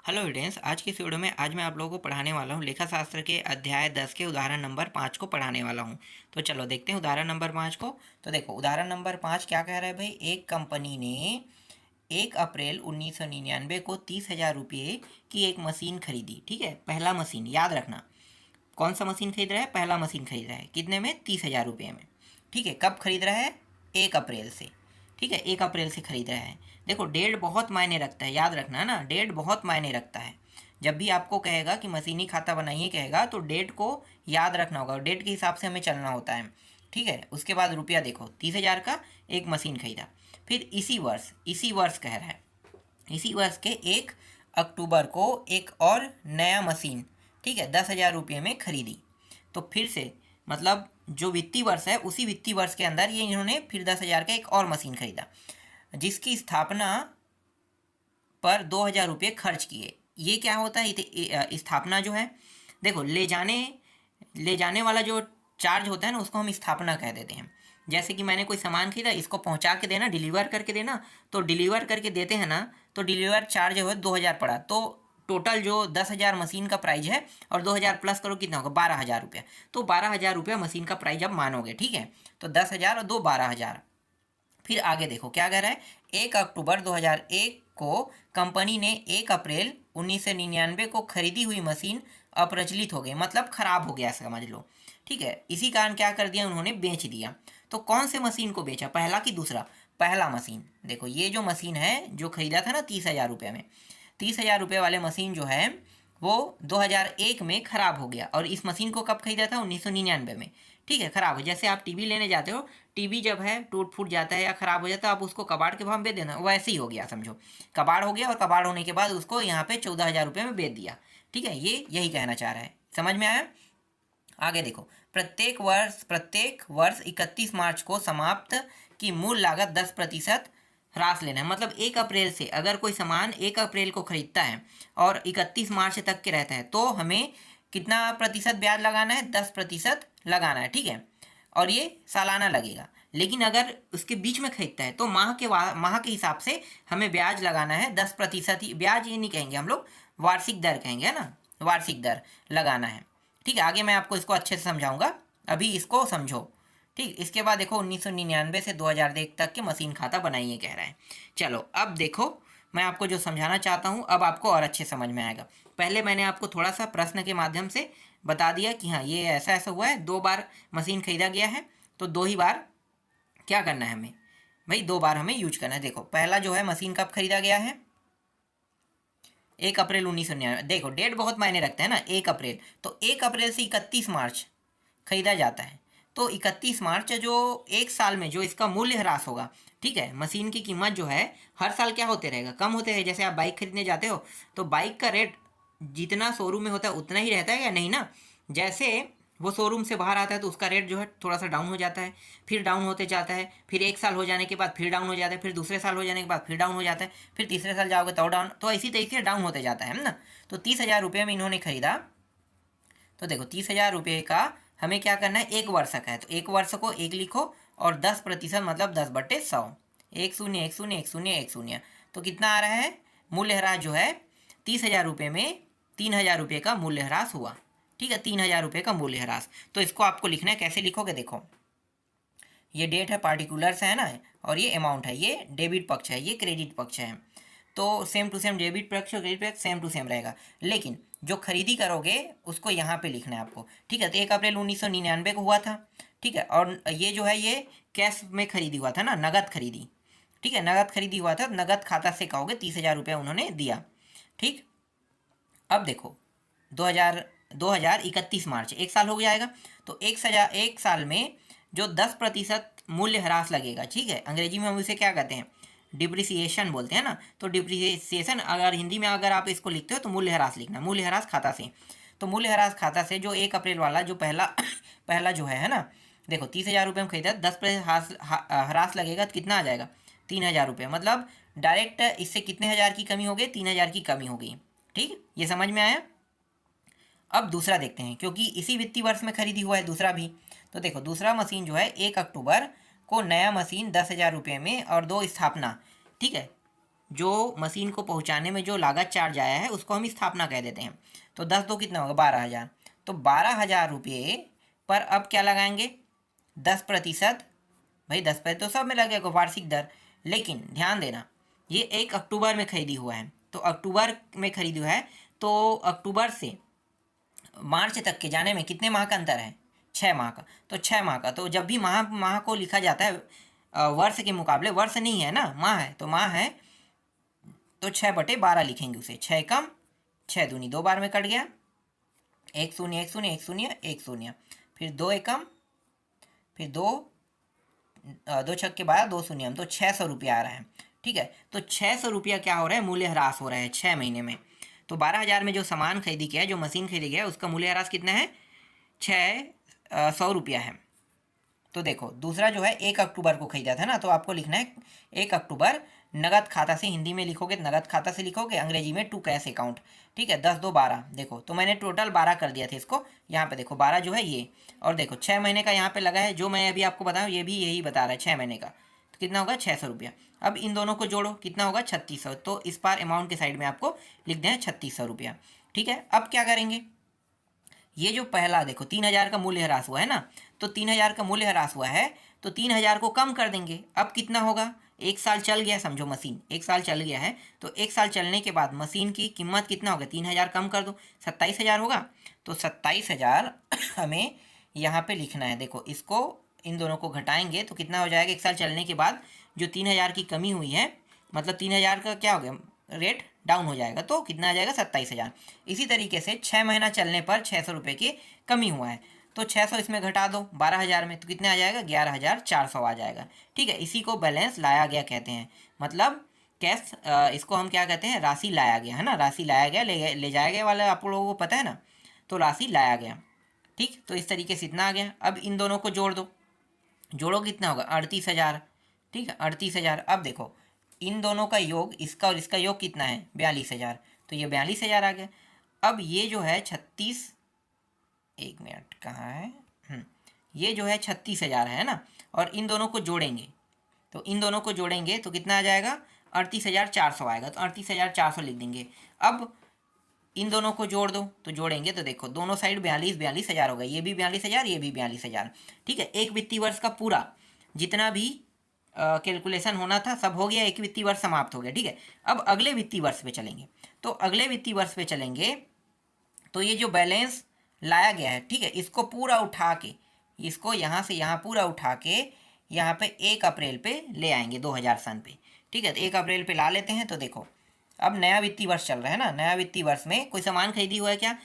Hello students, आज की इस वीडियो में आज मैं आप लोगों को पढ़ाने वाला हूँ लेखा शास्त्र के अध्याय 10 के उदाहरण नंबर 5 को पढ़ाने वाला हूँ। तो चलो देखते हैं उदाहरण नंबर 5 को। तो देखो उदाहरण नंबर 5 क्या कह रहा है भाई। एक कंपनी ने 1 अप्रैल 1999 को 30,000 रुपये की एक मशीन खरीदी। ठीक है, पहला मशीन याद रखना। कौन सा मशीन खरीद रहा है? पहला मशीन खरीद रहा है। कितने में? 30,000 रुपये में। ठीक है, कब खरीद रहा है? 1 अप्रैल से। ठीक है, 1 अप्रैल से खरीद रहा है। देखो डेट बहुत मायने रखता है, याद रखना ना, डेट बहुत मायने रखता है। जब भी आपको कहेगा कि मशीनी खाता बनाइए कहेगा तो डेट को याद रखना होगा और डेट के हिसाब से हमें चलना होता है। ठीक है, उसके बाद रुपया देखो 30,000 का एक मशीन खरीदा। फिर इसी वर्ष कह रहा है, इसी वर्ष के 1 अक्टूबर को एक और नया मशीन, ठीक है, 10,000 रुपये में खरीदी। तो फिर से मतलब जो वित्तीय वर्ष है उसी वित्तीय वर्ष के अंदर ये इन्होंने फिर 10,000 का एक और मशीन खरीदा जिसकी स्थापना पर 2,000 रुपये खर्च किए। ये क्या होता है? स्थापना जो है, देखो ले जाने वाला जो चार्ज होता है ना उसको हम स्थापना कह देते हैं। जैसे कि मैंने कोई सामान खरीदा, इसको पहुंचा के देना, डिलीवर करके देना, तो डिलीवर करके देते हैं ना तो डिलीवर चार्ज जो है 2,000 पड़ा। तो टोटल जो 10,000 मशीन का प्राइस है और 2,000 प्लस करो कितना होगा? 12,000 रुपया। तो 12,000 रुपया मशीन का प्राइस अब मानोगे। ठीक है, तो 10,000 और 12,000। फिर आगे देखो क्या कह रहा है। 1 अक्टूबर 2001 को कंपनी ने 1 अप्रैल 1999 को खरीदी हुई मशीन अप्रचलित हो गई, मतलब खराब हो गया समझ लो। ठीक है, इसी कारण क्या कर दिया उन्होंने? बेच दिया। तो कौन से मशीन को बेचा, पहला कि दूसरा? पहला मशीन। देखो ये जो मशीन है जो खरीदा था ना 30,000 रुपये में, 30,000 रुपये वाले मशीन जो है वो 2001 में ख़राब हो गया। और इस मशीन को कब खरीदा था? 1999 में। ठीक है, ख़राब हो, जैसे आप टीवी लेने जाते हो, टीवी जब है टूट फूट जाता है या ख़राब हो जाता है आप उसको कबाड़ के भाव में बेच देना, वैसे ही हो गया समझो। कबाड़ हो गया और कबाड़ होने के बाद उसको यहाँ पे 14,000 रुपये में बेच दिया। ठीक है, ये यही कहना चाह रहा है। समझ में आया? आगे देखो, प्रत्येक वर्ष 31 मार्च को समाप्त की मूल लागत 10% ह्रास लेना है। मतलब 1 अप्रैल से अगर कोई सामान 1 अप्रैल को खरीदता है और 31 मार्च तक के रहता है तो हमें कितना प्रतिशत ब्याज लगाना है? 10% लगाना है। ठीक है, और ये सालाना लगेगा। लेकिन अगर उसके बीच में खरीदता है तो माह के हिसाब से हमें ब्याज लगाना है 10% ही। ब्याज ये नहीं कहेंगे हम लोग, वार्षिक दर कहेंगे, है ना, वार्षिक दर लगाना है। ठीक है, आगे मैं आपको इसको अच्छे से समझाऊंगा, अभी इसको समझो। ठीक, इसके बाद देखो 1999 से 2001 तक के मशीन खाता बनाइए कह रहा है। चलो अब देखो मैं आपको जो समझाना चाहता हूँ अब आपको और अच्छे समझ में आएगा। पहले मैंने आपको थोड़ा सा प्रश्न के माध्यम से बता दिया कि हाँ ये ऐसा ऐसा हुआ है, 2 बार मशीन खरीदा गया है तो 2 ही बार क्या करना है हमें भाई? 2 बार हमें यूज करना है। देखो पहला जो है मशीन कब खरीदा गया है? 1 अप्रैल 1999। देखो डेट बहुत मायने रखता है ना, 1 अप्रैल, तो 1 अप्रैल से 31 मार्च खरीदा जाता है। तो 31 मार्च जो एक साल में जो इसका मूल्य ह्रास होगा, ठीक है, मशीन की कीमत जो है हर साल क्या होते रहेगा? कम होते रहेगा। जैसे आप बाइक खरीदने जाते हो तो बाइक का रेट जितना शोरूम में होता है उतना ही रहता है या नहीं ना? जैसे वो शोरूम से बाहर आता है तो उसका रेट जो है थोड़ा सा डाउन हो जाता है, फिर डाउन होते जाता है, फिर एक साल हो जाने के बाद फिर डाउन हो जाता है, फिर दूसरे साल हो जाने के बाद फिर डाउन हो जाता है, फिर तीसरे साल जाओगे तो डाउन, तो इसी तरीके से डाउन होते जाता है ना। तो 30,000 रुपये में इन्होंने खरीदा। तो देखो 30,000 रुपये का हमें क्या करना है? 1 वर्ष का है तो 1 वर्ष को 1 लिखो और 10% मतलब 10/100। 1 शून्य 1 शून्य 1 शून्य 1 शून्य। तो कितना आ रहा है? मूल्य ह्रास जो है 30,000 रुपये में 3,000 रुपये का मूल्य ह्रास हुआ। ठीक है, 3,000 रुपये का मूल्य ह्रास। तो इसको आपको लिखना है, कैसे लिखोगे? देखो ये डेट है, पार्टिकुलर्स है ना, और ये अमाउंट है, ये डेबिट पक्ष है, ये क्रेडिट पक्ष है। तो सेम टू सेम डेबिट पक्ष और क्रेडिट पक्ष सेम टू सेम रहेगा। लेकिन जो खरीदी करोगे उसको यहाँ पे लिखना है आपको। ठीक है, तो 1 अप्रैल 1999 को हुआ था। ठीक है, और ये जो है ये कैश में खरीदी हुआ था ना, नगद खरीदी। ठीक है, नगद खरीदी हुआ था, नगद खाता से कहोगे 30,000 रुपये उन्होंने दिया। ठीक, अब देखो 2031 मार्च एक साल हो जाएगा। तो एक साल में जो 10% मूल्य ह्रास लगेगा, ठीक है, अंग्रेजी में हम इसे क्या कहते हैं? डिप्रिसिएशन बोलते हैं ना। तो डिप्रिसिएशन अगर हिंदी में अगर आप इसको लिखते हो तो मूल्य ह्रास लिखना, मूल्य ह्रास खाता से। तो मूल्य ह्रास खाता से जो 1 अप्रैल वाला जो पहला पहला जो है ना, देखो 30,000 रुपये में खरीदा, 10% ह्रास लगेगा तो कितना आ जाएगा? 3,000 रुपये। मतलब डायरेक्ट इससे कितने हज़ार की कमी हो गई? 3,000 की कमी हो गई। ठीक, ये समझ में आया? अब दूसरा देखते हैं, क्योंकि इसी वित्तीय वर्ष में खरीदी हुआ है दूसरा भी। तो देखो दूसरा मशीन जो है 1 अक्टूबर को नया मशीन 10,000 रुपये में और 2 स्थापना। ठीक है, जो मशीन को पहुंचाने में जो लागत चार्ज आया है उसको हम स्थापना कह देते हैं। तो 10 दो कितना होगा 12,000। तो 12,000 रुपये पर अब क्या लगाएंगे 10%। भाई 10% तो सब में लगेगा वार्षिक दर। लेकिन ध्यान देना ये 1 अक्टूबर में खरीदी हुआ है, तो अक्टूबर में खरीदी हुआ है, तो अक्टूबर से मार्च तक के जाने में कितने माह का अंतर है 6 माह का। तो 6 माह का, तो जब भी माह माह को लिखा जाता है वर्ष के मुकाबले, वर्ष नहीं है ना माह है, तो माह है तो 6/12 लिखेंगे उसे। 6 कम 6 दूनी 2 बार में कट गया, 1 शून्य 1 शून्य 1 शून्य 1 शून्य, फिर 2 एकम, फिर 2 2 छक्के 12 2 शून्य, तो 600 रुपया आ रहा है। ठीक है, तो 600 रुपया क्या हो रहा है मूल्य ह्रास हो रहा है 6 महीने में। तो 12,000 में जो सामान खरीदी गया है, जो मशीन खरीदी गया है, उसका मूल्य ह्रास कितना है 600 रुपया है। तो देखो दूसरा जो है 1 अक्टूबर को खरीदा था ना, तो आपको लिखना है 1 अक्टूबर नगद खाता से, हिंदी में लिखोगे नगद खाता से लिखोगे, अंग्रेजी में टू कैश अकाउंट। ठीक है, 10 2 12। देखो तो मैंने टोटल 12 कर दिया था इसको, यहाँ पे देखो 12 जो है ये, और देखो 6 महीने का यहाँ पे लगा है, जो मैं अभी आपको बताऊँ ये भी यही बता रहा है 6 महीने का। तो कितना होगा 600 रुपया। अब इन दोनों को जोड़ो कितना होगा 3600। तो इस बार अमाउंट के साइड में आपको लिख दें 3600 रुपया। ठीक है, अब क्या करेंगे, ये जो पहला देखो 3,000 का मूल्य ह्रास हुआ है ना, तो 3,000 का मूल्य ह्रास हुआ है, तो 3,000 को कम कर देंगे। अब कितना होगा 1 साल चल गया, समझो मशीन 1 साल चल गया है, तो 1 साल चलने के बाद मशीन की कीमत कितना होगा 3,000 कम कर दो 27,000 होगा। तो 27,000 हमें यहाँ पे लिखना है। देखो इसको इन दोनों को घटाएंगे तो कितना हो जाएगा 1 साल चलने के बाद जो 3,000 की कमी हुई है, मतलब 3,000 का क्या हो गया रेट डाउन हो जाएगा, तो कितना आ जाएगा 27,000। इसी तरीके से 6 महीना चलने पर 600 रुपये की कमी हुआ है, तो 600 इसमें घटा दो 12,000 में, तो कितना आ जाएगा 11,400 आ जाएगा। ठीक है, इसी को बैलेंस लाया गया कहते हैं, मतलब कैश, इसको हम क्या कहते हैं राशि लाया गया है ना, राशि लाया गया, ले जाया गया वाला आप लोगों को पता है ना, तो राशि लाया गया। ठीक, तो इस तरीके से इतना आ गया। अब इन दोनों को जोड़ दो, जोड़ो कितना होगा 38,000। ठीक है 38,000। अब देखो इन दोनों का योग, इसका और इसका योग कितना है 42,000, तो ये 42,000 आ गया। अब ये जो है 36, 1 मिनट कहाँ है, ये जो है 36,000 है ना, और इन दोनों को जोड़ेंगे, तो इन दोनों को जोड़ेंगे तो कितना आ जाएगा 38,400 आएगा, तो 38,400 लिख देंगे। अब इन दोनों को जोड़ दो, तो जोड़ेंगे तो देखो दोनों साइड 42,000 हो गए, ये भी 42,000 ये भी 42,000। ठीक है, एक वित्तीय वर्ष का पूरा जितना भी कैलकुलेशन होना था सब हो गया, एक वित्तीय वर्ष समाप्त हो गया। ठीक है, अब अगले वित्तीय वर्ष पे चलेंगे, तो अगले वित्तीय वर्ष पे चलेंगे तो ये जो बैलेंस लाया गया है, ठीक है, इसको पूरा उठा के, इसको यहाँ से यहाँ पूरा उठा के यहाँ पे 1 अप्रैल पे ले आएंगे 2000 पे। ठीक है, तो 1 अप्रैल पे ला लेते हैं। तो देखो अब नया वित्तीय वर्ष चल रहा है ना, नया वित्तीय वर्ष में कोई सामान खरीदी हुआ है क्या,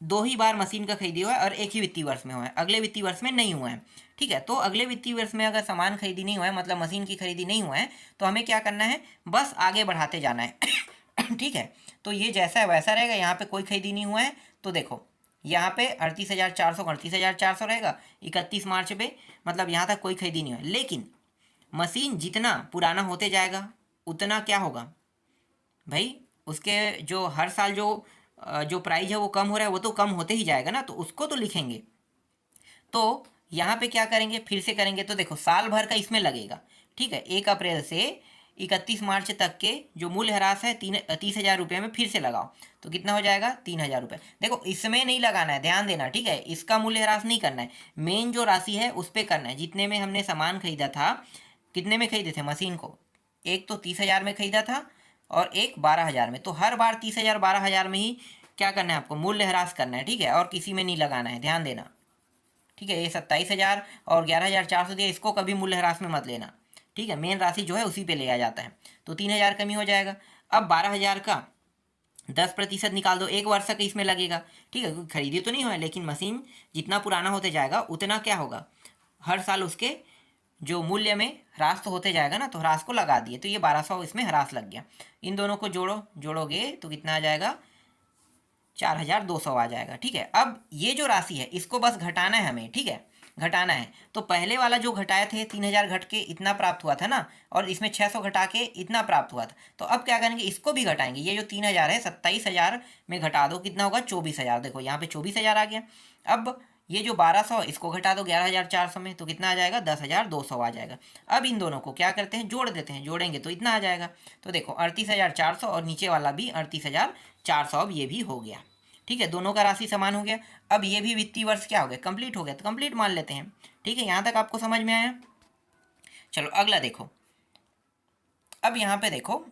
2 ही बार मशीन का खरीदी हुआ है और एक ही वित्तीय वर्ष में हुआ है, अगले वित्तीय वर्ष में नहीं हुआ है। ठीक है, तो अगले वित्तीय वर्ष में अगर सामान खरीदी नहीं हुआ है, मतलब मशीन की खरीदी नहीं हुआ है, तो हमें क्या करना है बस आगे बढ़ाते जाना है। ठीक है, तो ये जैसा है वैसा रहेगा, यहाँ पे कोई खरीदी नहीं हुआ है, तो देखो यहाँ पे 38,400 38,400 रहेगा 31 मार्च पे, मतलब यहाँ तक कोई खरीदी नहीं हुआ। लेकिन मशीन जितना पुराना होते जाएगा उतना क्या होगा भाई, उसके जो हर साल जो प्राइस है वो कम हो रहा है, वो तो कम होते ही जाएगा ना, तो उसको तो लिखेंगे। तो यहाँ पे क्या करेंगे फिर से करेंगे, तो देखो साल भर का इसमें लगेगा। ठीक है, 1 अप्रैल से 31 मार्च तक के जो मूल्य ह्रास है 30,000 रुपये में फिर से लगाओ, तो कितना हो जाएगा 3,000 रुपये। देखो इसमें नहीं लगाना है, ध्यान देना। ठीक है, इसका मूल्य ह्रास नहीं करना है, मेन जो राशि है उस पर करना है। जितने में हमने सामान खरीदा था, कितने में खरीदे थे मशीन को, एक तो 30,000 में खरीदा था और एक 12,000 में, तो हर बार 30,000 12,000 में ही क्या करना है आपको मूल्य ह्रास करना है। ठीक है, और किसी में नहीं लगाना है, ध्यान देना। ठीक है, ये 27,000 और 11,400 दिया, इसको कभी मूल्य ह्रास में मत लेना। ठीक है, मेन राशि जो है उसी पे लिया जाता है, तो 3,000 कमी हो जाएगा। अब 12,000 का 10% निकाल दो, 1 वर्ष का इसमें लगेगा। ठीक है, क्योंकि खरीदी तो नहीं हुआ है, लेकिन मशीन जितना पुराना होते जाएगा उतना क्या होगा हर साल उसके जो मूल्य में ह्रास तो होते जाएगा ना, तो ह्रास को लगा दिए, तो ये 1200 इसमें ह्रास लग गया। इन दोनों को जोड़ोगे तो कितना आ जाएगा 4,200 आ जाएगा। ठीक है, अब ये जो राशि है इसको बस घटाना है हमें। ठीक है, घटाना है, तो पहले वाला जो घटाए थे 3,000 घट के इतना प्राप्त हुआ था ना, और इसमें 600 घटा के इतना प्राप्त हुआ था, तो अब क्या करेंगे इसको भी घटाएंगे। ये जो 3,000 है 27,000 में घटा दो, कितना होगा 24,000। देखो यहाँ पे 24,000 आ गया। अब ये जो 1200 इसको घटा दो 11,400 में, तो कितना आ जाएगा 10,200 आ जाएगा। अब इन दोनों को क्या करते हैं, जोड़ देते हैं, जोड़ेंगे तो इतना आ जाएगा। तो देखो 38,400 और नीचे वाला भी 38,400, अब ये भी हो गया। ठीक है, दोनों का राशि समान हो गया। अब ये भी वित्तीय वर्ष क्या हो गया, कंप्लीट हो गया, तो कंप्लीट मान लेते हैं। ठीक है, यहाँ तक आपको समझ में आया। चलो अगला देखो, अब यहाँ पे देखो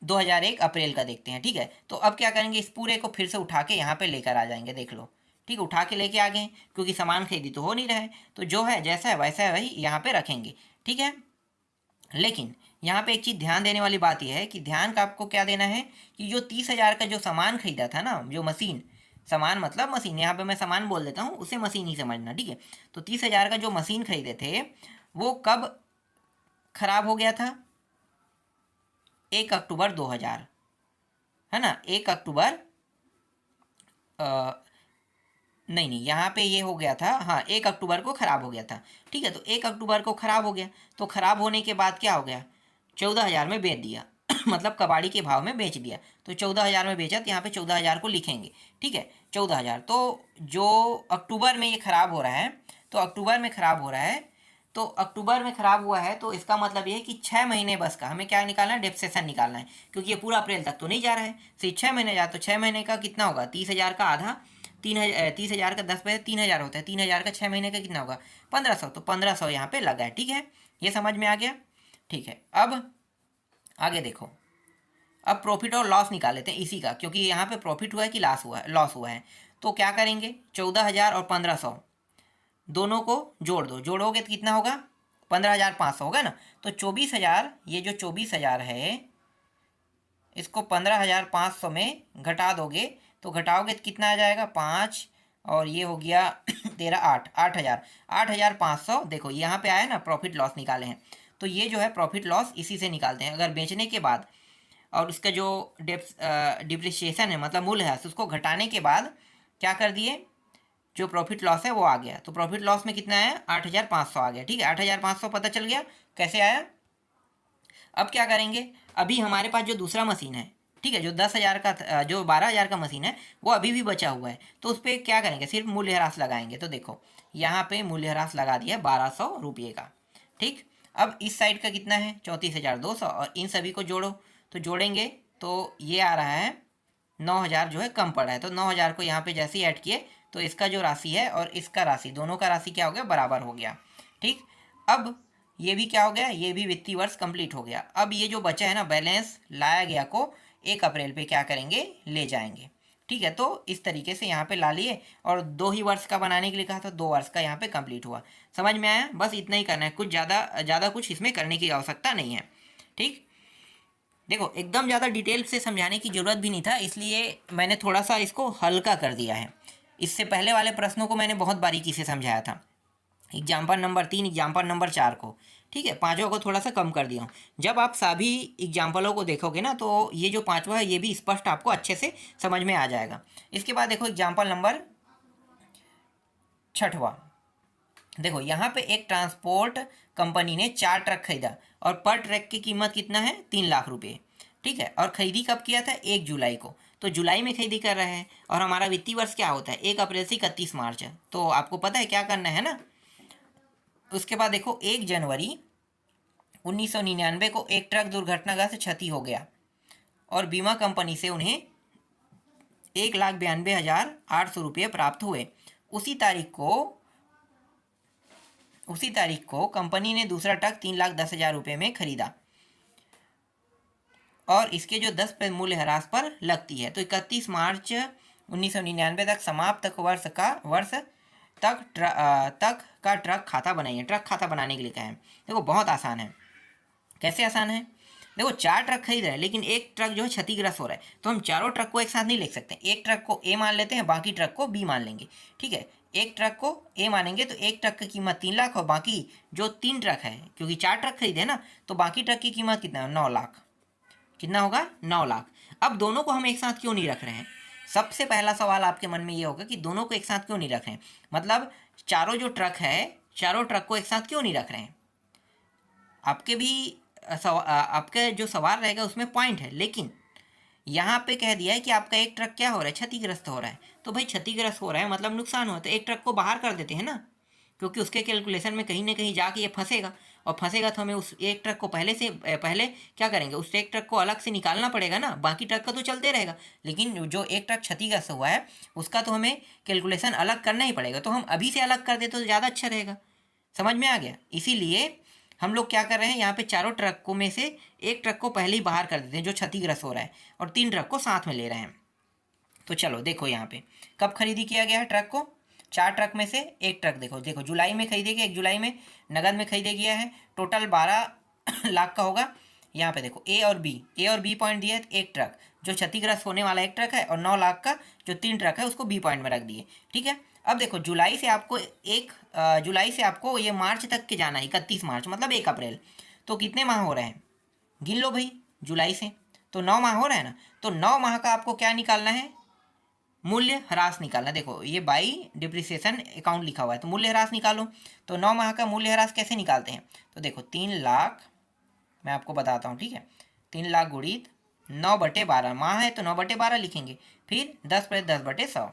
2001 अप्रैल का देखते हैं। ठीक है, तो अब क्या करेंगे, इस पूरे को फिर से उठा के यहाँ पे लेकर आ जाएंगे, देख लो। ठीक है, उठा के लेके आ गए, क्योंकि सामान खरीदी तो हो नहीं रहा है, तो जो है जैसा है वैसा है वही यहाँ पे रखेंगे। ठीक है, लेकिन यहाँ पे एक चीज़ ध्यान देने वाली बात यह है कि ध्यान का आपको क्या देना है कि जो 30,000 का जो सामान खरीदा था ना, जो मशीन, सामान मतलब मशीन, यहाँ पे मैं सामान बोल देता हूँ, उसे मशीन ही समझना। ठीक है, तो 30,000 का जो मशीन खरीदे थे वो कब खराब हो गया था, 1 अक्टूबर 2000, है ना, 1 अक्टूबर नहीं नहीं, यहाँ पे ये हो गया था, हाँ 1 अक्टूबर को ख़राब हो गया था। ठीक है, तो 1 अक्टूबर को ख़राब हो गया, तो ख़राब होने के बाद क्या हो गया, 14,000 में बेच दिया मतलब कबाड़ी के भाव में बेच दिया, तो 14,000 में बेचा, तो यहाँ पे 14,000 को लिखेंगे। ठीक है, 14,000, तो जो अक्टूबर में ये ख़राब हो रहा है, तो अक्टूबर में ख़राब हो रहा है, तो अक्टूबर में ख़राब हुआ है, तो इसका मतलब ये है कि 6 महीने बस का हमें क्या निकालना है, डेप्रिसिएशन निकालना है, क्योंकि ये पूरा अप्रैल तक तो नहीं जा रहा है, सिर्फ 6 महीने जा, तो 6 महीने का कितना होगा, 30,000 का आधा, 30,000 का 10 पे 3,000 होता है, 3,000 का 6 महीने का कितना होगा, 1,500, तो 1,500 यहाँ पे लगा है। ठीक है, ये समझ में आ गया। ठीक है, अब आगे देखो, अब प्रॉफिट और लॉस निकाल लेते हैं इसी का, क्योंकि यहाँ पे प्रॉफिट हुआ है कि लॉस हुआ है। तो क्या करेंगे, 14,000 और 1,500 दोनों को जोड़ दो, जोड़ोगे तो कितना होगा, 15,500 होगा ना। तो 24,000, ये जो 24,000 है इसको 15,500 में घटा दोगे, तो घटाओगे तो कितना आ जाएगा, 5, और ये हो गया 13, 8,000, 8,500। देखो यहाँ पे आया ना, प्रॉफिट लॉस निकाले हैं, तो ये जो है प्रॉफिट लॉस इसी से निकालते हैं। अगर बेचने के बाद और उसका जो डिप्रिसिएशन है मतलब मूल्य है उसको घटाने के बाद क्या कर दिए, जो प्रॉफिट लॉस है वो आ गया, तो प्रॉफिट लॉस में कितना आया, 8,500 आ गया। ठीक है, 8,500 पता चल गया कैसे आया। अब क्या करेंगे, अभी हमारे पास जो दूसरा मशीन है, ठीक है, जो 10,000 का जो 12,000 का मशीन है वो अभी भी बचा हुआ है, तो उस पर क्या करेंगे, सिर्फ मूल्यह्रास लगाएंगे। तो देखो यहाँ पे मूल्यह्रास लगा दिया 1,200 रुपये का। ठीक, अब इस साइड का कितना है, 34,200, और इन सभी को जोड़ो, तो जोड़ेंगे तो ये आ रहा है 9,000 जो है कम पड़ा है, तो 9,000 को यहाँ पे जैसे ही ऐड किए तो इसका जो राशि है और इसका राशि, दोनों का राशि क्या हो गया, बराबर हो गया। ठीक, अब ये भी क्या हो गया, ये भी वित्तीय वर्ष कंप्लीट हो गया। अब ये जो बचा है ना बैलेंस लाया गया को 1 अप्रैल पे क्या करेंगे, ले जाएंगे। ठीक है, तो इस तरीके से यहाँ पे ला लिए, और 2 ही वर्ष का बनाने के लिए कहा था, 2 वर्ष का यहाँ पे कंप्लीट हुआ। समझ में आया, बस इतना ही करना है, कुछ ज़्यादा कुछ इसमें करने की आवश्यकता नहीं है। ठीक, देखो एकदम ज़्यादा डिटेल से समझाने की ज़रूरत भी नहीं था, इसलिए मैंने थोड़ा सा इसको हल्का कर दिया है। इससे पहले वाले प्रश्नों को मैंने बहुत बारीकी से समझाया था, एग्जाम्पल नंबर 3, एग्जाम्पल नंबर 4 को। ठीक है, पाँचों को थोड़ा सा कम कर दिया हूँ। जब आप सभी एग्जाम्पलों को देखोगे ना, तो ये जो पाँचवा है ये भी स्पष्ट आपको अच्छे से समझ में आ जाएगा। इसके बाद देखो एग्जाम्पल नंबर 6वां, देखो यहाँ पे एक ट्रांसपोर्ट कंपनी ने 4 ट्रक खरीदा, और पर ट्रक की कीमत कितना है, 3,00,000 रुपये। ठीक है, और खरीदी कब किया था, 1 जुलाई को, तो जुलाई में खरीदी कर रहे हैं, और हमारा वित्तीय वर्ष क्या होता है, 1 अप्रैल से 31 मार्च है, तो आपको पता है क्या करना है ना। उसके बाद देखो 1 जनवरी 1999 को एक ट्रक दुर्घटनाग्रस्त से क्षति हो गया, और बीमा कंपनी से उन्हें 1,92,800 रुपये प्राप्त हुए। उसी तारीख को कंपनी ने दूसरा ट्रक 3,10,000 रुपये में खरीदा, और इसके जो 10% मूल्य ह्रास पर लगती है, तो 31 मार्च 1999 तक समाप्त वर्ष तक का ट्रक खाता बनाइए। ट्रक खाता बनाने के लिए कहें, देखो बहुत आसान है। कैसे आसान है, देखो 4 ट्रक खरीद रहे हैं, लेकिन एक ट्रक जो है क्षतिग्रस्त हो रहा है, तो हम चारों ट्रक को एक साथ नहीं लिख सकते। एक ट्रक को ए मान लेते हैं, बाकी ट्रक को बी मान लेंगे। ठीक है, एक ट्रक को ए मानेंगे तो एक ट्रक की कीमत 3,00,000, और बाकी जो 3 ट्रक है, क्योंकि 4 ट्रक खरीदे ना, तो बाकी ट्रक की कीमत कितना है, 9,00,000। कितना होगा, 9,00,000। अब दोनों को हम एक साथ क्यों नहीं रख रहे हैं, सबसे पहला सवाल आपके मन में ये होगा कि दोनों को एक साथ क्यों नहीं रख रहे हैं, मतलब चारों जो ट्रक है, चारों ट्रक को एक साथ क्यों नहीं रख रहे हैं। आपके जो सवाल रहेगा उसमें पॉइंट है, लेकिन यहाँ पे कह दिया है कि आपका एक ट्रक क्या हो रहा है, क्षतिग्रस्त हो रहा है। तो भाई क्षतिग्रस्त हो रहा है मतलब नुकसान हो, तो एक ट्रक को बाहर कर देते हैं ना, क्योंकि उसके कैलकुलेशन में कहीं ना कहीं जाके ये फंसेगा, और फंसेगा तो हमें उस एक ट्रक को पहले क्या करेंगे, उस एक ट्रक को अलग से निकालना पड़ेगा ना, बाकी ट्रक का तो चलते रहेगा, लेकिन जो एक ट्रक क्षतिग्रस्त हुआ है उसका तो हमें कैलकुलेशन अलग करना ही पड़ेगा। तो हम अभी से अलग कर दे तो ज़्यादा अच्छा रहेगा। समझ में आ गया? इसीलिए हम लोग क्या कर रहे हैं, यहाँ पे चारों ट्रकों में से एक ट्रक को पहले ही बाहर कर देते हैं जो क्षतिग्रस्त हो रहा है, और 3 ट्रक को साथ में ले रहे हैं। तो चलो देखो यहाँ पे कब खरीदी किया गया है ट्रक को, 4 ट्रक में से एक ट्रक देखो देखो जुलाई में खरीदे गया, 1 जुलाई में नगद में खरीदे गया है, टोटल 12 लाख का होगा। यहाँ पे देखो ए और बी पॉइंट दिया है, एक ट्रक जो क्षतिग्रस्त होने वाला एक ट्रक है, और 9 लाख का जो 3 ट्रक है उसको बी पॉइंट में रख दिए। ठीक है, अब देखो जुलाई से आपको ये मार्च तक के जाना है, 31 मार्च मतलब 1 अप्रैल। तो कितने माह हो रहे हैं, गिन लो भाई, जुलाई से तो 9 माह हो रहा है ना। तो 9 माह का आपको क्या निकालना है, मूल्य ह्रास निकालना। देखो ये बाई डिप्रिसिएशन अकाउंट लिखा हुआ है, तो मूल्य ह्रास निकालो। तो 9 माह का मूल्य ह्रास कैसे निकालते हैं, तो देखो 3 लाख, मैं आपको बताता हूँ, ठीक है। 3 लाख गुणित 9/12, माह है तो 9/12 लिखेंगे, फिर 10/10/100,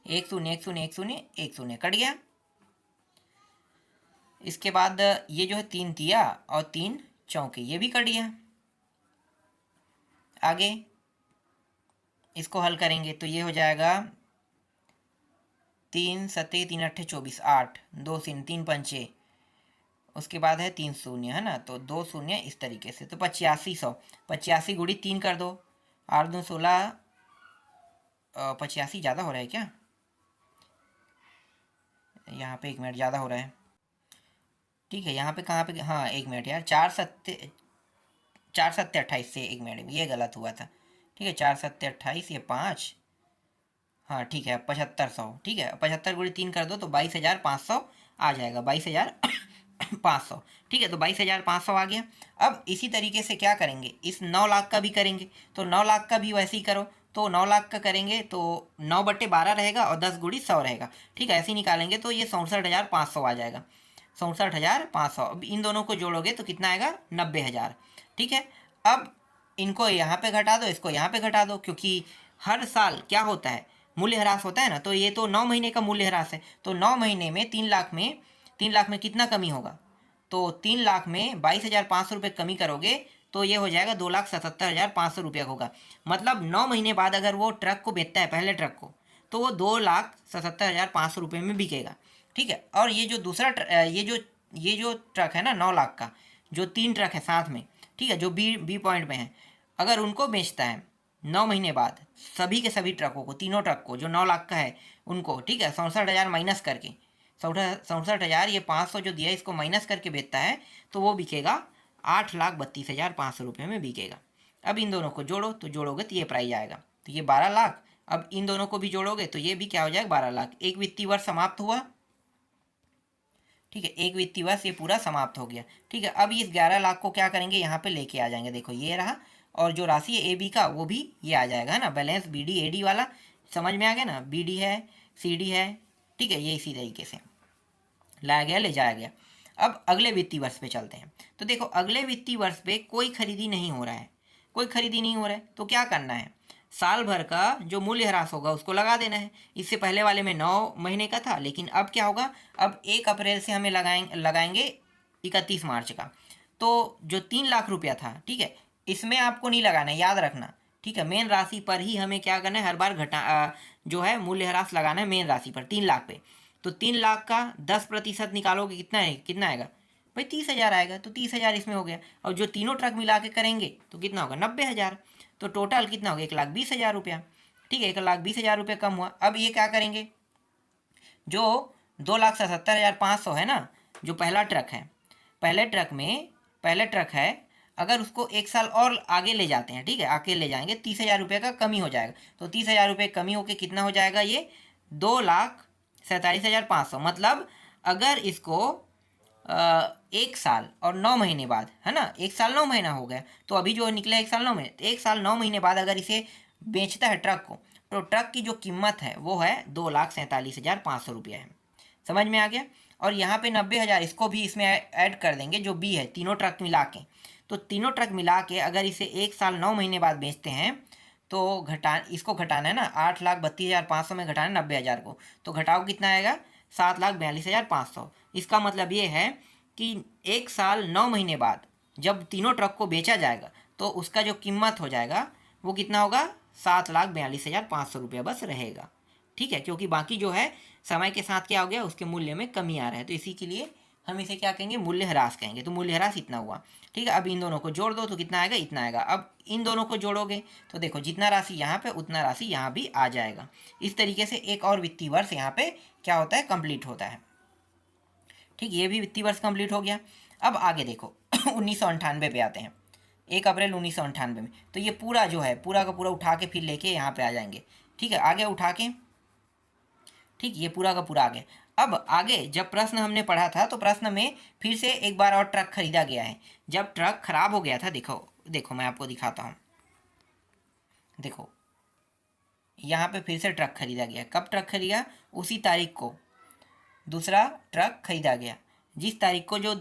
1 शून्य 1 शून्य 1 शून्य 1 शून्य कट गया। इसके बाद ये जो है 3 तिया और 3 चौके, ये भी कट गया। आगे इसको हल करेंगे तो ये हो जाएगा 3 सत्ते 3 अट्ठे 24, 8 2 शून्य 3 पंचे, उसके बाद है 3 शून्य, है ना, तो 2 शून्य इस तरीके से, तो 8500, 85 गुड़ी 3 कर दो, 8 2 16, 85 ज़्यादा हो रहा है क्या, यहाँ पे 1 मिनट ज़्यादा हो रहा है। ठीक है, यहाँ पे कहाँ पे, हाँ 1 मिनट यार, 4 सत्ते 28 से 1 मिनट ये गलत हुआ था। ठीक है, 4 सत्ते 28, ये 5, हाँ ठीक है 7500। ठीक है, 75 गुड़ी 3 कर दो तो 22,500 आ जाएगा, 22,500। ठीक है, तो 22,500 आ गया। अब इसी तरीके से क्या करेंगे, इस 9 लाख का भी करेंगे, तो 9 लाख का भी वैसे ही करो। तो 9 लाख का करेंगे तो 9/12 रहेगा और 10 गुड़ी 100 रहेगा। ठीक है, ऐसे ही निकालेंगे तो ये 64,500 आ जाएगा, 64,500। अब इन दोनों को जोड़ोगे तो कितना आएगा, 90,000। ठीक है, अब इनको यहाँ पे घटा दो, इसको यहाँ पे घटा दो, क्योंकि हर साल क्या होता है, मूल्य ह्रास होता है ना। तो ये तो 9 महीने का मूल्य ह्रास है, तो 9 महीने में 3 लाख में कितना कमी होगा, तो 3 लाख में 22,500 रुपये कमी करोगे तो ये हो जाएगा 2,77,500 रुपये होगा। मतलब 9 महीने बाद अगर वो ट्रक को बेचता है, पहले ट्रक को, तो वो 2,77,500 रुपये में बिकेगा। ठीक है, और ये जो दूसरा ये जो ट्रक है ना 9 लाख का, जो 3 ट्रक है साथ में, ठीक है, जो बी पॉइंट में है, अगर उनको बेचता है 9 महीने बाद, सभी के सभी ट्रकों को, तीनों ट्रक को जो 9 लाख का है उनको, ठीक है, 67,000 माइनस करके, 67,000 ये 500 जो दिया इसको माइनस करके बेचता है, तो वो बिकेगा 8,32,500 रुपये में बिकेगा। अब इन दोनों को जोड़ो, तो जोड़ोगे तो ये प्राइस आएगा, तो ये 12 लाख। अब इन दोनों को भी जोड़ोगे तो ये भी क्या हो जाएगा, 12 लाख। एक वित्तीय वर्ष समाप्त हुआ। ठीक है, एक वित्तीय वर्ष ये पूरा समाप्त हो गया। ठीक है, अब इस 11 लाख को क्या करेंगे, यहाँ पे लेके आ जाएंगे। देखो ये रहा, और जो राशि है ए बी का वो भी ये आ जाएगा, है ना, balance B D A D वाला। समझ में आ गया ना, बी डी है, सी डी है। ठीक है, ये इसी तरीके से लाया गया, ले जाया गया। अब अगले वित्तीय वर्ष पे चलते हैं। तो देखो अगले वित्तीय वर्ष पे कोई खरीदी नहीं हो रहा है, कोई खरीदी नहीं हो रहा है, तो क्या करना है, साल भर का जो मूल्य ह्रास होगा उसको लगा देना है। इससे पहले वाले में 9 महीने का था, लेकिन अब क्या होगा, अब 1 अप्रैल से हमें लगाएंगे 31 मार्च का। तो जो 3 लाख रुपया था, ठीक है, इसमें आपको नहीं लगाना है, याद रखना। ठीक है, मेन राशि पर ही हमें क्या करना है, हर बार जो है मूल्य ह्रास लगाना है मेन राशि पर, 3 लाख पे। तो 3 लाख का 10% निकालोगे कितना है, कितना आएगा भाई, 30,000 आएगा। तो 30,000 इसमें हो गया, और जो तीनों ट्रक मिला के करेंगे तो कितना होगा, 90,000। तो टोटल कितना होगा, 1,20,000 रुपया। ठीक है, 1,20,000 रुपये कम हुआ। अब ये क्या करेंगे, जो 2,77,500 है ना, जो पहला ट्रक है, पहले ट्रक है, अगर उसको 1 साल और आगे ले जाते हैं, ठीक है, आगे ले जाएंगे, 30,000 रुपये का कमी हो जाएगा। तो 30,000 रुपये कमी होकर कितना हो जाएगा, ये 2,47,500। मतलब अगर इसको 1 साल और 9 महीने बाद, है ना, 1 साल 9 महीना हो गया, तो अभी जो निकला 1 साल 9 महीने, 1 साल 9 महीने बाद अगर इसे बेचता है ट्रक को, तो ट्रक की जो कीमत है वो है 2,47,500 रुपया है। समझ में आ गया। और यहाँ पे 90,000 इसको भी इसमें ऐड कर देंगे, जो बी है, तीनों ट्रक मिला के। तो तीनों ट्रक मिला के अगर इसे 1 साल 9 महीने बाद बेचते हैं तो इसको घटाना है ना, 8,32,500 में घटाना 90,000 को, तो घटाओ कितना आएगा, 7,42,500। इसका मतलब ये है कि 1 साल 9 महीने बाद जब तीनों ट्रक को बेचा जाएगा तो उसका जो कीमत हो जाएगा वो कितना होगा, 7,42,500 रुपया बस रहेगा। ठीक है, क्योंकि बाकी जो है समय के साथ क्या हो गया, उसके मूल्य में कमी आ रहा है, तो इसी के लिए हम इसे क्या कहेंगे, मूल्य ह्रास कहेंगे। तो मूल्य ह्रास इतना हुआ। ठीक है, अब इन दोनों को जोड़ दो तो कितना आएगा, इतना आएगा। अब इन दोनों को जोड़ोगे तो देखो जितना राशि यहाँ पे उतना राशि यहाँ भी आ जाएगा। इस तरीके से एक और वित्तीय वर्ष यहाँ पे क्या होता है, कंप्लीट होता है। ठीक, ये भी वित्तीय वर्ष कंप्लीट हो गया। अब आगे देखो 1998 पे आते हैं, 1 अप्रैल 1998 में। तो ये पूरा जो है पूरा का पूरा उठा के फिर लेके यहाँ पे आ जाएंगे। ठीक है, आगे उठा के, ठीक, ये पूरा का पूरा आगे। अब आगे जब प्रश्न हमने पढ़ा था तो प्रश्न में फिर से एक बार और ट्रक खरीदा गया है। जब ट्रक खराब हो गया था, देखो देखो मैं आपको दिखाता हूँ, देखो यहाँ पे फिर से ट्रक खरीदा गया। कब ट्रक खरीदा, उसी तारीख को दूसरा ट्रक खरीदा गया। जिस तारीख को जो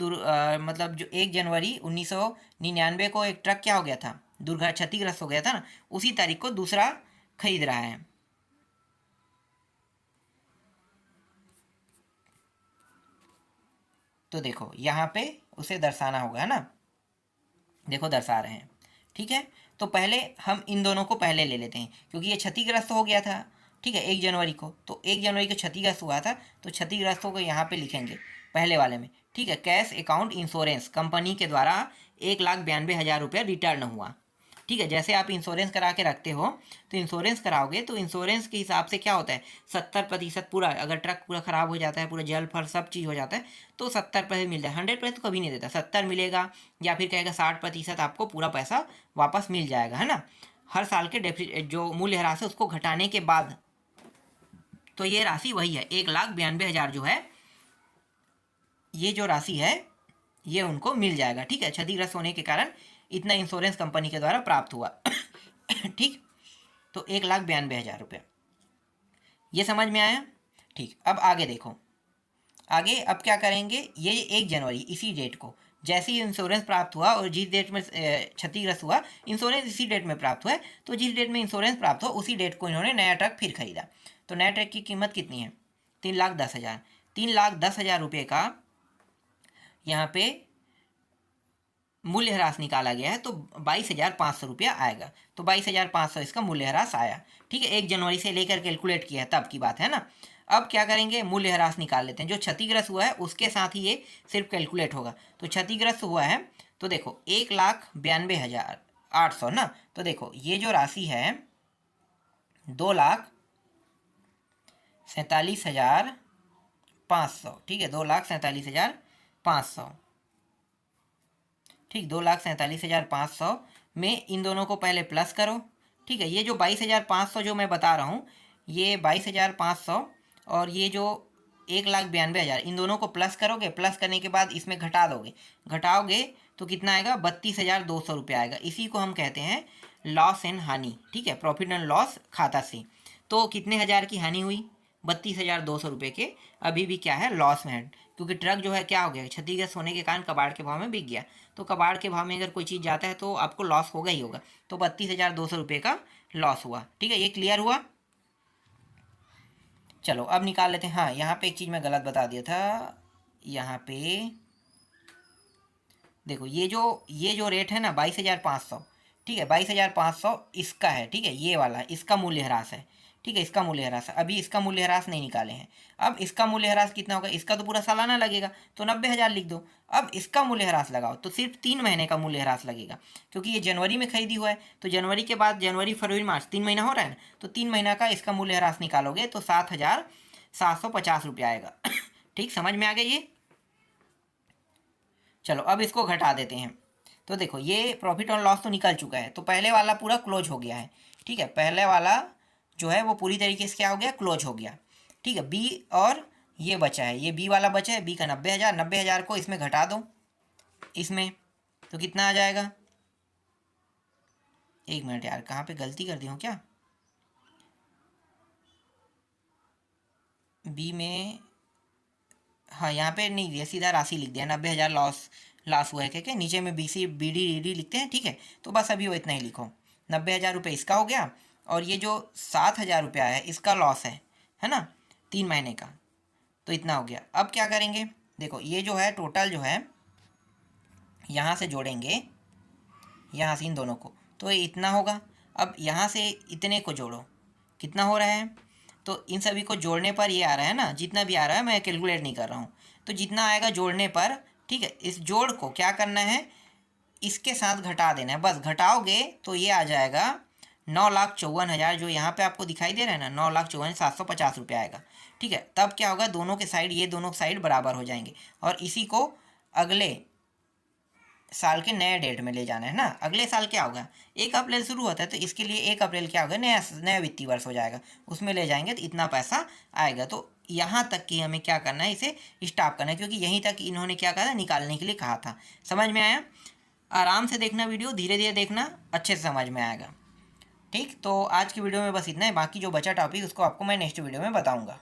मतलब जो 1 जनवरी 1999 को एक ट्रक क्या हो गया था, क्षतिग्रस्त हो गया था ना, उसी तारीख को दूसरा खरीद रहा है। तो देखो यहाँ पे उसे दर्शाना होगा, है ना, देखो दर्शा रहे हैं। ठीक है, तो पहले हम इन दोनों को पहले ले लेते हैं क्योंकि ये क्षतिग्रस्त हो गया था। ठीक है, 1 जनवरी को, तो 1 जनवरी को क्षतिग्रस्त हुआ था, तो क्षतिग्रस्तों को यहाँ पे लिखेंगे पहले वाले में। ठीक है, कैश अकाउंट इंश्योरेंस कंपनी के द्वारा 1,92,000 रुपया रिटर्न हुआ। ठीक है, जैसे आप इंश्योरेंस करा के रखते हो तो इंश्योरेंस कराओगे तो इंश्योरेंस के हिसाब से क्या होता है, 70% पूरा, अगर ट्रक पूरा ख़राब हो जाता है, पूरा जल फल सब चीज़ हो जाता है तो 70% मिलता है। 100% तो कभी नहीं देता, 70 मिलेगा या फिर कहेगा 60% आपको पूरा पैसा वापस मिल जाएगा, है ना। हर साल के जो मूल्य ह्रास है उसको घटाने के बाद, तो ये राशि वही है 1,92,000 जो है, ये जो राशि है ये उनको मिल जाएगा। ठीक है, क्षतिग्रस्त होने के कारण इतना इंश्योरेंस कंपनी के द्वारा प्राप्त हुआ। ठीक, तो 1,92,000 रुपये, ये समझ में आया। ठीक, अब आगे देखो, आगे अब क्या करेंगे, ये 1 जनवरी इसी डेट को जैसे ही इंश्योरेंस प्राप्त हुआ और जिस डेट में क्षतिग्रस्त हुआ, इंश्योरेंस इसी डेट में प्राप्त हुआ है, तो जिस डेट में इंश्योरेंस प्राप्त हो उसी डेट को इन्होंने नया ट्रक फिर खरीदा। तो नया ट्रक की कीमत कितनी है, 3,10,000। 3,10,000 रुपये का यहाँ पे मूल्य ह्रास निकाला गया है, तो 22,500 रुपया आएगा। तो 22,500 इसका मूल्य ह्रास आया। ठीक है, 1 जनवरी से लेकर कैलकुलेट किया है तब की बात है ना। अब क्या करेंगे, मूल्य ह्रास निकाल लेते हैं। जो क्षतिग्रस्त हुआ है उसके साथ ही ये सिर्फ कैलकुलेट होगा। तो क्षतिग्रस्त हुआ है तो देखो 1,92,800 ना, तो देखो ये जो राशि है 2,47,500। ठीक है, 2,47,500। ठीक, 2,47,500 में इन दोनों को पहले प्लस करो। ठीक है, ये जो 22,500 जो मैं बता रहा हूँ, ये 22,500 और ये जो 1,92,000, इन दोनों को प्लस करोगे। प्लस करने के बाद इसमें घटा दोगे, घटाओगे तो कितना आएगा, 32,200 रुपया आएगा। इसी को हम कहते हैं लॉस एंड हानि। ठीक है, प्रॉफिट एंड लॉस खाता से। तो कितने हज़ार की हानि हुई, 32,200 रुपये के अभी भी क्या है, लॉस में है, क्योंकि ट्रक जो है क्या हो गया, क्षतिग्रस्त होने के कारण कबाड़ के भाव में बिक गया। तो कबाड़ के भाव में अगर कोई चीज़ जाता है तो आपको लॉस होगा ही होगा। तो 32,200 रुपये का लॉस हुआ। ठीक है, ये क्लियर हुआ। चलो अब निकाल लेते हैं। हाँ, यहाँ पे एक चीज़ मैं गलत बता दिया था। यहाँ पे देखो ये जो रेट है ना 22,500, ठीक है, 22,500 इसका है। ठीक है, ये वाला इसका मूल्य ह्रास है। ठीक है, इसका मूल्य ह्रास, अभी इसका मूल्य ह्रास नहीं निकाले हैं। अब इसका मूल्य ह्रास कितना होगा, इसका तो पूरा सालाना लगेगा, तो 90,000 लिख दो। अब इसका मूल्य ह्रास लगाओ तो सिर्फ 3 महीने का मूल्य ह्रास लगेगा, क्योंकि ये जनवरी में खरीदी हुआ है। तो जनवरी के बाद जनवरी फरवरी मार्च 3 महीना हो रहा है ना, तो 3 महीना का इसका मूल्य ह्रास निकालोगे तो 7,750 रुपया आएगा। ठीक, समझ में आ गया ये। चलो अब इसको घटा देते हैं। तो देखो ये प्रॉफिट और लॉस तो निकल चुका है, तो पहले वाला पूरा क्लोज हो गया है। ठीक है, पहले वाला जो है वो पूरी तरीके से क्या हो गया, क्लोज हो गया। ठीक है, बी और ये बचा है, ये बी वाला बचा है, बी का 90,000। 90,000 को इसमें घटा दो, इसमें तो कितना आ जाएगा, 1 मिनट यार, कहाँ पे गलती कर दी हूँ क्या, बी में, हाँ यहाँ पे नहीं दिया, सीधा राशि लिख दिया, 90,000 लॉस लॉस हुआ है, क्या क्या नीचे में BC BD DD लिखते हैं, ठीक है। तो बस अभी वो इतना ही लिखो, 90,000 रुपये इसका हो गया, और ये जो 7,000 रुपया है इसका लॉस है ना, 3 महीने का, तो इतना हो गया। अब क्या करेंगे, देखो ये जो है टोटल जो है यहाँ से जोड़ेंगे, यहाँ से इन दोनों को, तो ये इतना होगा। अब यहाँ से इतने को जोड़ो, कितना हो रहा है, तो इन सभी को जोड़ने पर ये आ रहा है ना, जितना भी आ रहा है, मैं कैलकुलेट नहीं कर रहा हूँ, तो जितना आएगा जोड़ने पर, ठीक है, इस जोड़ को क्या करना है, इसके साथ घटा देना है, बस घटाओगे तो ये आ जाएगा 9,54,000, जो यहाँ पे आपको दिखाई दे रहा है ना, 9,54,750 रुपये आएगा, ठीक है। तब क्या होगा, दोनों के साइड, ये दोनों साइड बराबर हो जाएंगे, और इसी को अगले साल के नए डेट में ले जाना है ना। अगले साल क्या होगा, 1 अप्रैल शुरू होता है, तो इसके लिए 1 अप्रैल क्या होगा, नया नया वित्तीय वर्ष हो जाएगा, उसमें ले जाएंगे तो इतना पैसा आएगा। तो यहाँ तक कि हमें क्या करना है, इसे स्टॉप करना है, क्योंकि यहीं तक इन्होंने क्या कहा था, निकालने के लिए कहा था। समझ में आया? आराम से देखना वीडियो, धीरे धीरे देखना, अच्छे से समझ में आएगा। ठीक, तो आज की वीडियो में बस इतना है, बाकी जो बचा टॉपिक उसको आपको मैं नेक्स्ट वीडियो में बताऊँगा।